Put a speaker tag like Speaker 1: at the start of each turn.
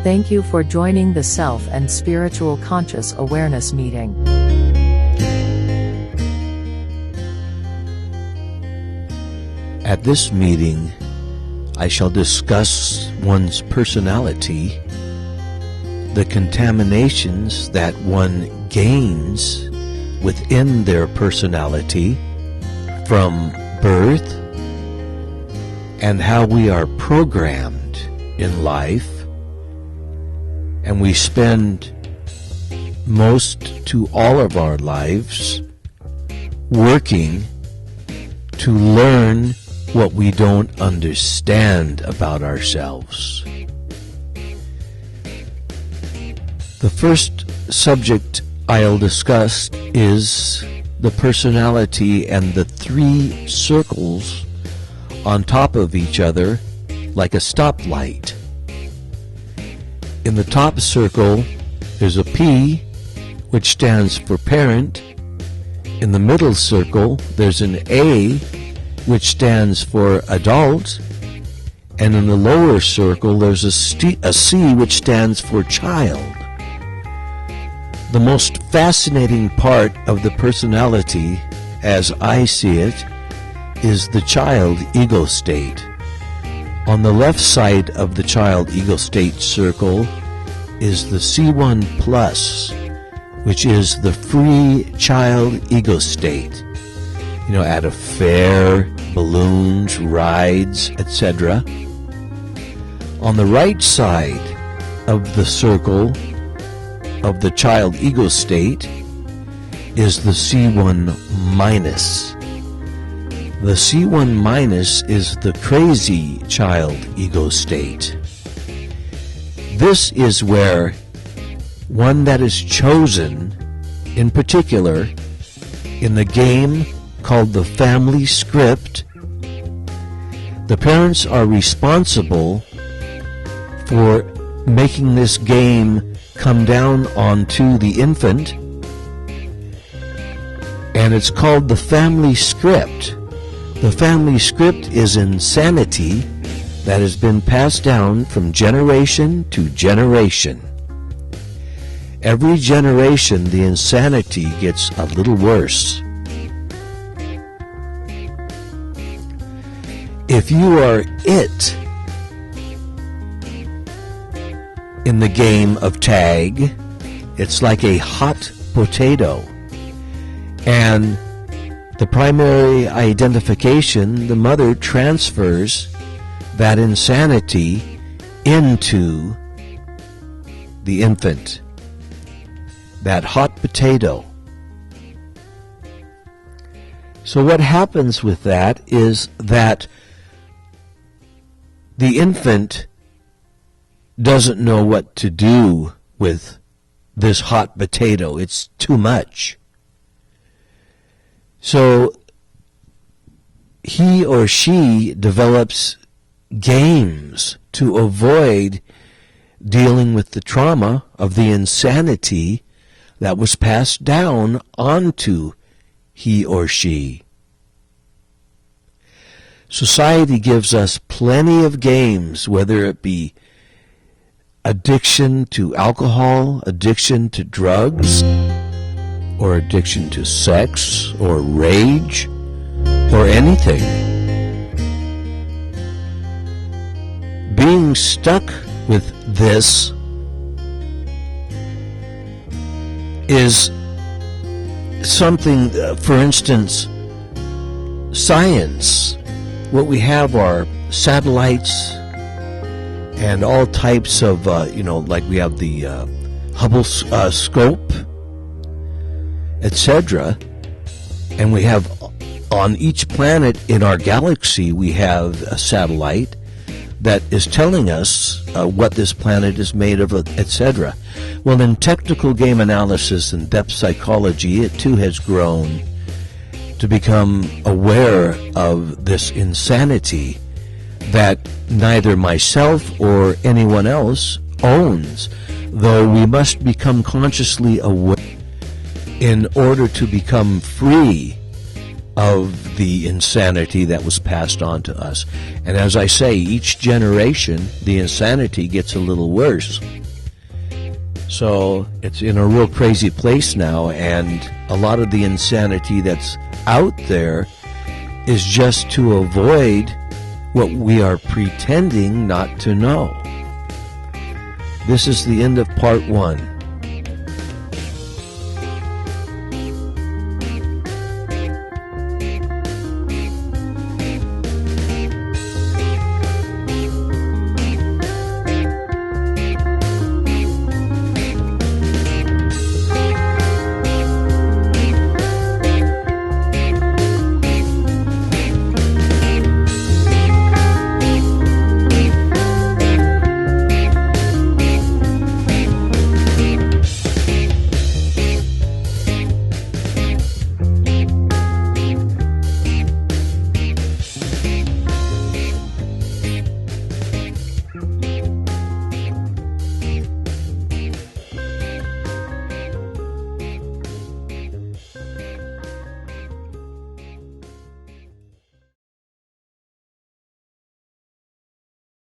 Speaker 1: Thank you for joining the Self and Spiritual Conscious Awareness meeting.
Speaker 2: At this meeting, I shall discuss one's personality, the contaminations that one gains within their personality from birth, and how we are programmed in life, and we spend most to all of our lives working to learn what we don't understand about ourselves. The first subject I'll discuss is the personality and the three circles on top of each other like a stoplight. In the top circle there's a P, which stands for parent. In the middle circle there's an A, which stands for adult, and in the lower circle there's a C, which stands for child. The most fascinating part of the personality, as I see it, is the child ego state. On the left side of the child ego state circle is the C1 plus, which is the free child ego state. You know, at a fair, balloons, rides, etc. On the right side of the circle of the child ego state is the C1 minus. The C1 minus is the crazy child ego state. This is where one that is chosen, in particular, in the game called the family script, the parents are responsible for making this game come down onto the infant, and it's called the family script. The family script is insanity that has been passed down from generation to generation. Every generation, the insanity gets a little worse. If you are it in the game of tag, it's like a hot potato. And the primary identification, the mother transfers that insanity into the infant, that hot potato. So what happens with that is that the infant doesn't know what to do with this hot potato. It's too much. So he or she develops games to avoid dealing with the trauma of the insanity that was passed down onto he or she. Society gives us plenty of games, whether it be addiction to alcohol, addiction to drugs, or addiction to sex, or rage, or anything. Being stuck with this is something, for instance, science. What we have are satellites and all types of, like we have the Hubble scope, etc. And we have, on each planet in our galaxy, we have a satellite that is telling us what this planet is made of, etc. Well, in technical game analysis and depth psychology, it too has grown to become aware of this insanity that neither myself or anyone else owns, though we must become consciously aware in order to become free of the insanity that was passed on to us. And as I say, each generation, the insanity gets a little worse. So it's in a real crazy place now, and a lot of the insanity that's out there is just to avoid what we are pretending not to know. This is the end of part 1.